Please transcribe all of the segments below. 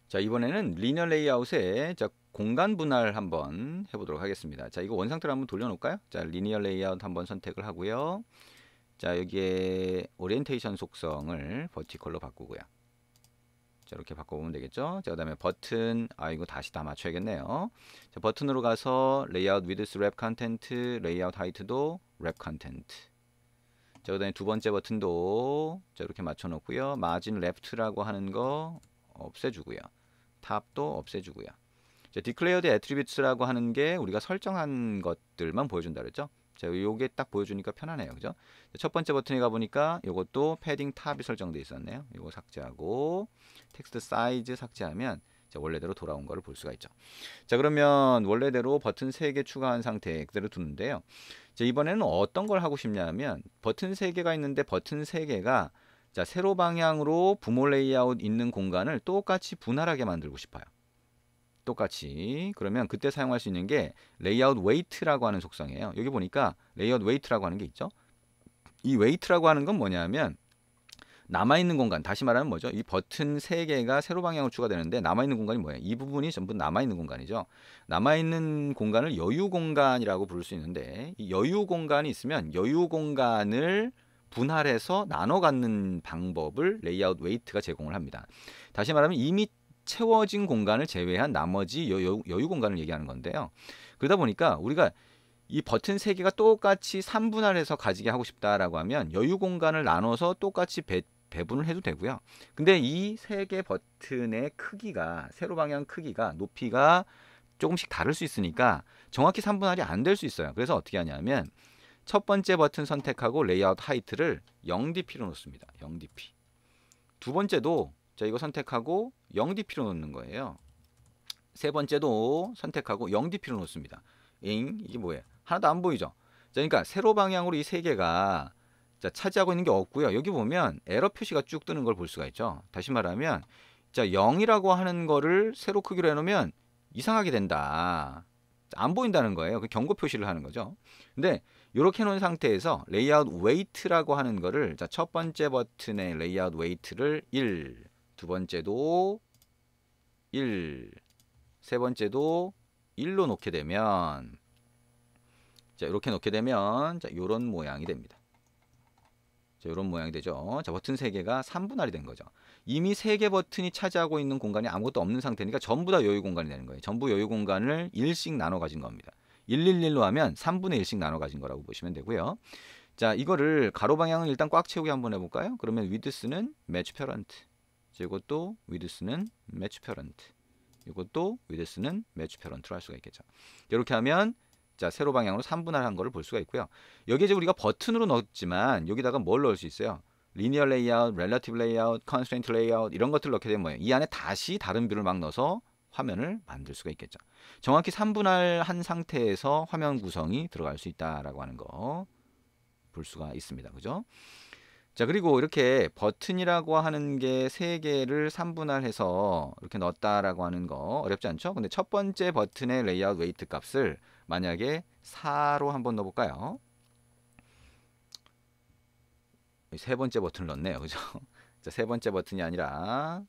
자, 이번에는 리니어 레이아웃의 공간 분할 한번 해보도록 하겠습니다. 자, 이거 원상태로 한번 돌려놓을까요? 자, 리니어 레이아웃 한번 선택을 하고요. 자, 여기에 오리엔테이션 속성을 버티컬로 바꾸고요. 자, 이렇게 바꿔보면 되겠죠? 자, 그 다음에 버튼, 이거 다시 다 맞춰야겠네요. 자, 버튼으로 가서 레이아웃 위드스 랩 컨텐트, 레이아웃 하이트도 랩 컨텐트. 자, 그 다음에 두 번째 버튼도 자, 이렇게 맞춰놓고요. 마진 레프트라고 하는 거 없애주고요. 탑도 없애주고요. 자, declared attributes라고 하는 게 우리가 설정한 것들만 보여준다 그랬죠? 자, 요게 딱 보여주니까 편하네요. 그죠? 자, 첫 번째 버튼에 가보니까 요것도 패딩 탑이 설정되어 있었네요. 요거 삭제하고 텍스트 사이즈 삭제하면 자, 원래대로 돌아온 거를 볼 수가 있죠. 자, 그러면 원래대로 버튼 3개 추가한 상태 그대로 두는데요. 자, 이번에는 어떤 걸 하고 싶냐면 버튼 3개가 있는데 버튼 3개가 자, 세로 방향으로 부모 레이아웃 있는 공간을 똑같이 분할하게 만들고 싶어요. 똑같이. 그러면 그때 사용할 수 있는 게 레이아웃 웨이트라고 하는 속성이에요. 여기 보니까 레이아웃 웨이트라고 하는 게 있죠. 이 웨이트라고 하는 건 뭐냐면 남아있는 공간, 다시 말하면 뭐죠? 이 버튼 3개가 세로 방향으로 추가되는데 남아있는 공간이 뭐예요? 이 부분이 전부 남아있는 공간이죠. 남아있는 공간을 여유 공간이라고 부를 수 있는데 이 여유 공간이 있으면 여유 공간을 분할해서 나눠 갖는 방법을 레이아웃 웨이트가 제공을 합니다. 다시 말하면 이미 채워진 공간을 제외한 나머지 여유 공간을 얘기하는 건데요. 그러다 보니까 우리가 이 버튼 3개가 똑같이 3분할해서 가지게 하고 싶다라고 하면 여유 공간을 나눠서 똑같이 배분을 해도 되고요. 근데 이 3개 버튼의 크기가 세로 방향 크기가 높이가 조금씩 다를 수 있으니까 정확히 3분할이 안 될 수 있어요. 그래서 어떻게 하냐면 첫 번째 버튼 선택하고 레이아웃 하이트를 0dp로 놓습니다. 0dp. 두 번째도 자, 이거 선택하고 0dp로 놓는 거예요. 세 번째도 선택하고 0dp로 놓습니다. 이게 뭐예요? 하나도 안 보이죠? 자, 그러니까 세로 방향으로 이 세 개가 자, 차지하고 있는 게 없고요. 여기 보면 에러 표시가 쭉 뜨는 걸 볼 수가 있죠. 다시 말하면 자, 0이라고 하는 거를 세로 크기로 해놓으면 이상하게 된다. 안 보인다는 거예요. 그 경고 표시를 하는 거죠. 근데 이렇게 해놓은 상태에서 레이아웃 웨이트라고 하는 거를 자, 첫 번째 버튼의 레이아웃 웨이트를 1, 두 번째도 1, 세 번째도 1로 놓게 되면 자, 이렇게 놓게 되면 자, 요런 모양이 됩니다. 자, 요런 모양이 되죠. 자, 버튼 3개가 3분할이 된 거죠. 이미 3개 버튼이 차지하고 있는 공간이 아무것도 없는 상태니까 전부 다 여유 공간이 되는 거예요. 전부 여유 공간을 1씩 나눠 가진 겁니다. 111로 하면 3분의 1씩 나눠 가진 거라고 보시면 되고요. 자, 이거를 가로 방향은 일단 꽉 채우게 한번 해볼까요? 그러면 위드스는 매치 페런트. 이것도 위드스는 매치 페런트. 이것도 위드스는 매치 페런트로 할 수가 있겠죠. 이렇게 하면 자, 세로 방향으로 3분할한 거를 볼 수가 있고요. 여기 이제 우리가 버튼으로 넣었지만 여기다가 뭘 넣을 수 있어요? 리니어 레이아웃, 렐러티브 레이아웃, 컨스트레인트 레이아웃 이런 것들을 넣게 되면 뭐예요? 이 안에 다시 다른 뷰를 막 넣어서 화면을 만들 수가 있겠죠. 정확히 3분할한 상태에서 화면 구성이 들어갈 수 있다라고 하는 거 볼 수가 있습니다. 그죠? 자, 그리고 이렇게 버튼이라고 하는 게 3개를 3분할해서 이렇게 넣었다라고 하는 거 어렵지 않죠? 근데 첫 번째 버튼의 레이아웃 웨이트 값을 만약에 4로 한번 넣어볼까요? 세 번째 버튼을 넣었네요. 그죠? 자, 세 번째 버튼이 아니라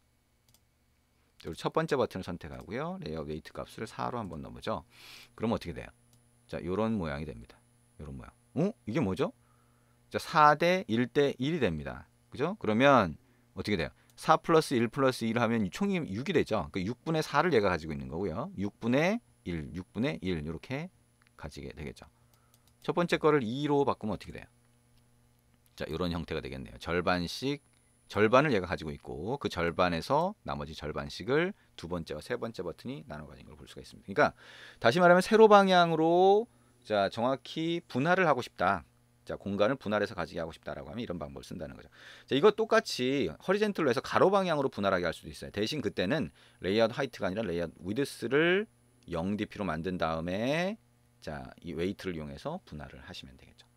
첫 번째 버튼을 선택하고요. 레이아웃 웨이트 값을 4로 한번 넣어보죠. 그럼 어떻게 돼요? 자, 요런 모양이 됩니다. 요런 모양. 이게 뭐죠? 자, 4대 1대 1이 됩니다. 그죠? 그러면 어떻게 돼요? 4 플러스 1 플러스 1 하면 총이 6이 되죠. 그 6분의 4를 얘가 가지고 있는 거고요. 6분의 1, 6분의 1 이렇게 가지게 되겠죠. 첫 번째 거를 2로 바꾸면 어떻게 돼요? 자, 이런 형태가 되겠네요. 절반씩 절반을 얘가 가지고 있고 그 절반에서 나머지 절반씩을 두 번째와 세 번째 버튼이 나눠 가진 걸 볼 수가 있습니다. 그러니까 다시 말하면 세로 방향으로 자, 정확히 분할을 하고 싶다. 자, 공간을 분할해서 가지게 하고 싶다라고 하면 이런 방법을 쓴다는 거죠. 자, 이거 똑같이 허리젠틀로 해서 가로 방향으로 분할하게 할 수도 있어요. 대신 그때는 레이아웃 하이트가 아니라 레이아웃 위드스를 0dp로 만든 다음에 자, 이 웨이트를 이용해서 분할을 하시면 되겠죠.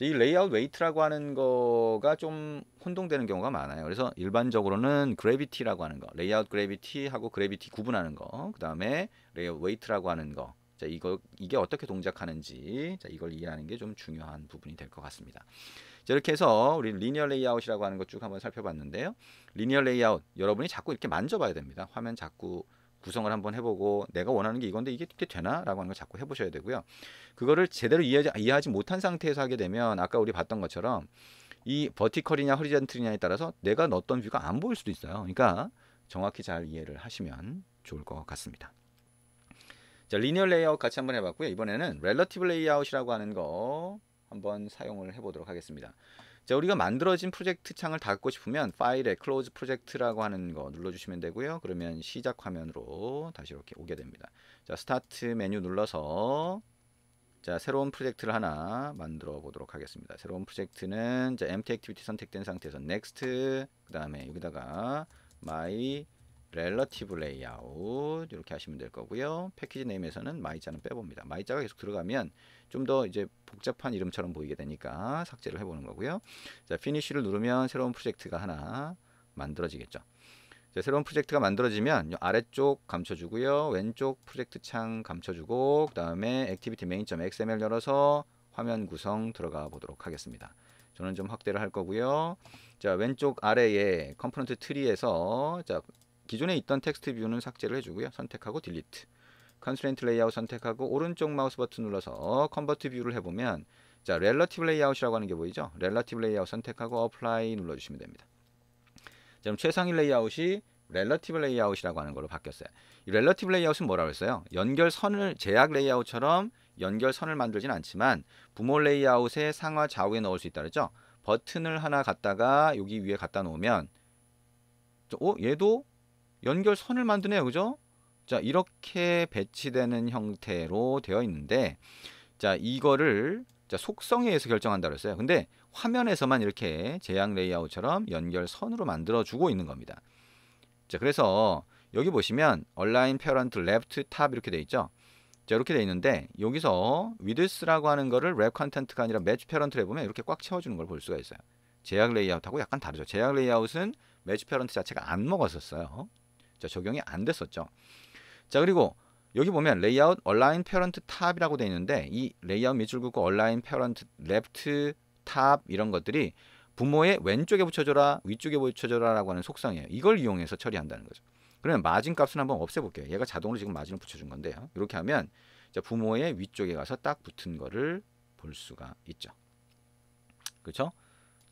이 레이아웃 웨이트라고 하는 거가 좀 혼동되는 경우가 많아요. 그래서 일반적으로는 그래비티라고 하는 거, 레이아웃 그래비티하고 그래비티 구분하는 거, 그 다음에 레이아웃 웨이트라고 하는 거, 자, 이게 어떻게 동작하는지, 자, 이걸 이해하는 게 좀 중요한 부분이 될 것 같습니다. 자, 이렇게 해서 우리 리니어 레이아웃이라고 하는 것 쭉 한번 살펴봤는데요. 리니어 레이아웃 여러분이 자꾸 이렇게 만져봐야 됩니다. 화면 자꾸 구성을 한번 해보고 내가 원하는 게 이건데 이게 되나? 라고 하는 걸 자꾸 해보셔야 되고요. 그거를 제대로 이해하지 못한 상태에서 하게 되면 아까 우리 봤던 것처럼 이 버티컬이냐 허리젠틀이냐에 따라서 내가 넣었던 뷰가 안 보일 수도 있어요. 그러니까 정확히 잘 이해를 하시면 좋을 것 같습니다. 자, 리니어 레이아웃 같이 한번 해봤고요. 이번에는 렐러티브 레이아웃이라고 하는 거 한번 사용을 해보도록 하겠습니다. 자, 우리가 만들어진 프로젝트 창을 닫고 싶으면 파일에 클로즈 프로젝트라고 하는 거 눌러주시면 되고요. 그러면 시작 화면으로 다시 이렇게 오게 됩니다. 자, 스타트 메뉴 눌러서 자, 새로운 프로젝트를 하나 만들어 보도록 하겠습니다. 새로운 프로젝트는 자, empty activity 선택된 상태에서 next, 그 다음에 여기다가 my relative layout 이렇게 하시면 될 거고요. 패키지 네임에서는 my자는 빼봅니다. my자가 계속 들어가면 좀 더 이제 복잡한 이름처럼 보이게 되니까 삭제를 해보는 거고요. 자, finish를 누르면 새로운 프로젝트가 하나 만들어지겠죠. 자, 새로운 프로젝트가 만들어지면 아래쪽 감춰주고요. 왼쪽 프로젝트 창 감춰주고 그 다음에 activity main.xml 열어서 화면 구성 들어가 보도록 하겠습니다. 저는 좀 확대를 할 거고요. 자, 왼쪽 아래에 컴포넌트 트리에서 자, 기존에 있던 텍스트 뷰는 삭제를 해주고요. 선택하고 딜리트. 컨스트레인트 레이아웃 선택하고 오른쪽 마우스 버튼 눌러서 컨버트 뷰를 해보면 자, 렐러티브 레이아웃이라고 하는 게 보이죠? 렐러티브 레이아웃 선택하고 어플라이 눌러주시면 됩니다. 자, 그럼 최상위 레이아웃이 렐러티브 레이아웃이라고 하는 걸로 바뀌었어요. 이 렐러티브 레이아웃은 뭐라고 했어요? 연결선을 제약 레이아웃처럼 연결선을 만들진 않지만 부모 레이아웃의 상하 좌우에 넣을 수 있다 그랬죠? 버튼을 하나 갖다가 여기 위에 갖다 놓으면 얘도 연결선을 만드네요. 그죠? 자, 이렇게 배치되는 형태로 되어 있는데 자, 이거를 자, 속성에 의해서 결정한다 그랬어요. 근데 화면에서만 이렇게 제약 레이아웃처럼 연결선으로 만들어 주고 있는 겁니다. 자, 그래서 여기 보시면 align parent left top 이렇게 돼 있죠. 자, 이렇게 돼 있는데 여기서 width라고 하는 거를 wrap content가 아니라 match parent를 해보면 이렇게 꽉 채워주는 걸 볼 수가 있어요. 제약 레이아웃하고 약간 다르죠. 제약 레이아웃은 match parent 자체가 안 먹었었어요. 자, 적용이 안 됐었죠. 자, 그리고 여기 보면 레이아웃 align parent top이라고 돼 있는데 이 레이아웃 밑줄 긋고 align parent left top 이런 것들이 부모의 왼쪽에 붙여줘라 위쪽에 붙여줘라 라고 하는 속성이에요. 이걸 이용해서 처리한다는 거죠. 그러면 마진 값은 한번 없애볼게요. 얘가 자동으로 지금 마진을 붙여준 건데요. 이렇게 하면 자, 부모의 위쪽에 가서 딱 붙은 거를 볼 수가 있죠. 그렇죠?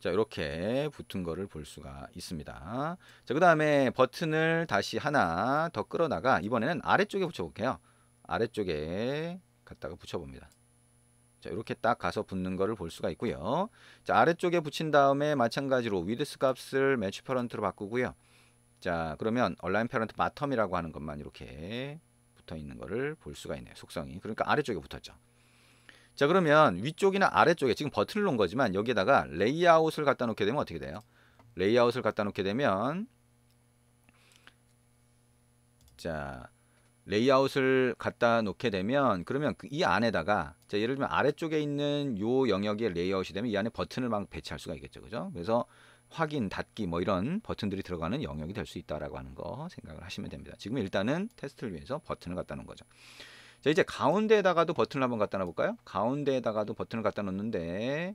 자, 이렇게 붙은 거를 볼 수가 있습니다. 자, 그 다음에 버튼을 다시 하나 더 끌어다가 이번에는 아래쪽에 붙여볼게요. 아래쪽에 갖다가 붙여봅니다. 자, 이렇게 딱 가서 붙는 거를 볼 수가 있고요. 자, 아래쪽에 붙인 다음에 마찬가지로 width 값을 match parent로 바꾸고요. 자, 그러면 align parent bottom이라고 하는 것만 이렇게 붙어 있는 거를 볼 수가 있네요. 속성이. 그러니까 아래쪽에 붙었죠. 자, 그러면 위쪽이나 아래쪽에 지금 버튼을 놓은 거지만 여기에다가 레이아웃을 갖다 놓게 되면 어떻게 돼요? 레이아웃을 갖다 놓게 되면 자, 레이아웃을 갖다 놓게 되면 그러면 이 안에다가 자, 예를 들면 아래쪽에 있는 요 영역에 레이아웃이 되면 이 안에 버튼을 막 배치할 수가 있겠죠. 그죠? 그래서 확인, 닫기 뭐 이런 버튼들이 들어가는 영역이 될 수 있다라고 하는 거 생각을 하시면 됩니다. 지금 일단은 테스트를 위해서 버튼을 갖다 놓은 거죠. 자, 이제 가운데에다가도 버튼을 한번 갖다 놔볼까요? 가운데에다가도 버튼을 갖다 놓는데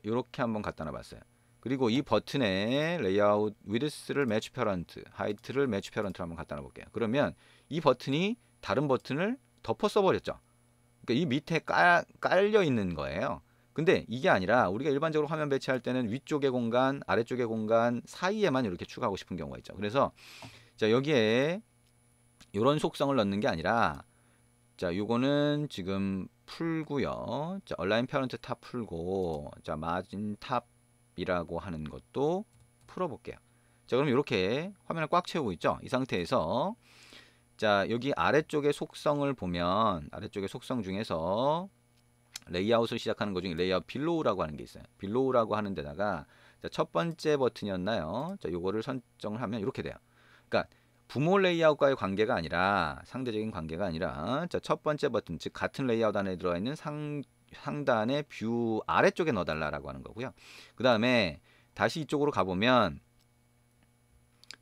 이렇게 한번 갖다 놔봤어요. 그리고 이 버튼에 레이아웃 width를 match parent, height를 match parent로 한번 갖다 놔볼게요. 그러면 이 버튼이 다른 버튼을 덮어 써버렸죠. 그러니까 이 밑에 깔려 있는 거예요. 근데 이게 아니라 우리가 일반적으로 화면 배치할 때는 위쪽의 공간, 아래쪽의 공간 사이에만 이렇게 추가하고 싶은 경우가 있죠. 그래서 자, 여기에 이런 속성을 넣는 게 아니라 자, 요거는 지금 풀고요. 자, align parent top 풀고 자, margin top이라고 하는 것도 풀어볼게요. 자, 그럼 이렇게 화면을 꽉 채우고 있죠. 이 상태에서 자, 여기 아래쪽의 속성을 보면 아래쪽의 속성 중에서 레이아웃을 시작하는 것 중에 레이아웃 빌로우라고 하는 게 있어요. 빌로우라고 하는 데다가 자, 첫 번째 버튼이었나요? 자, 요거를 설정을 하면 이렇게 돼요. 그러니까 부모 레이아웃과의 관계가 아니라 상대적인 관계가 아니라 자, 첫 번째 버튼 즉 같은 레이아웃 안에 들어가 있는 상단의 뷰 아래쪽에 넣어달라고 하는 거고요. 그 다음에 다시 이쪽으로 가보면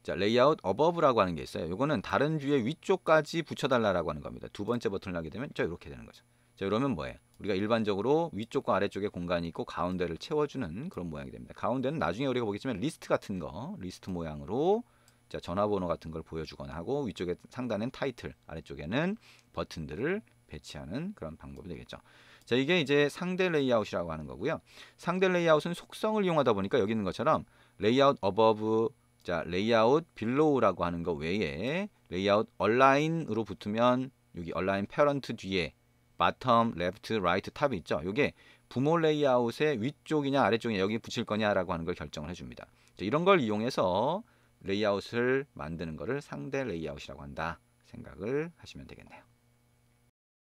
자, 레이아웃 어버브라고 하는 게 있어요. 요거는 다른 뷰의 위쪽까지 붙여달라고 하는 겁니다. 두 번째 버튼을 하게 되면 저 이렇게 되는 거죠. 자, 이러면 뭐예요? 우리가 일반적으로 위쪽과 아래쪽에 공간이 있고 가운데를 채워주는 그런 모양이 됩니다. 가운데는 나중에 우리가 보겠지만 리스트 같은 거, 리스트 모양으로 자, 전화번호 같은 걸 보여주거나 하고 위쪽에 상단엔 타이틀, 아래쪽에는 버튼들을 배치하는 그런 방법이 되겠죠. 자, 이게 이제 상대 레이아웃이라고 하는 거고요. 상대 레이아웃은 속성을 이용하다 보니까 여기 있는 것처럼 레이아웃 어버브, 자, 레이아웃 빌로우라고 하는 거 외에 레이아웃 얼라인으로 붙으면 여기 얼라인 패런트 뒤에 바텀, 레프트, 라이트, 탑이 있죠. 이게 부모 레이아웃의 위쪽이냐 아래쪽이냐 여기 붙일 거냐라고 하는 걸 결정을 해줍니다. 자, 이런 걸 이용해서 레이아웃을 만드는 것을 상대 레이아웃이라고 한다 생각을 하시면 되겠네요.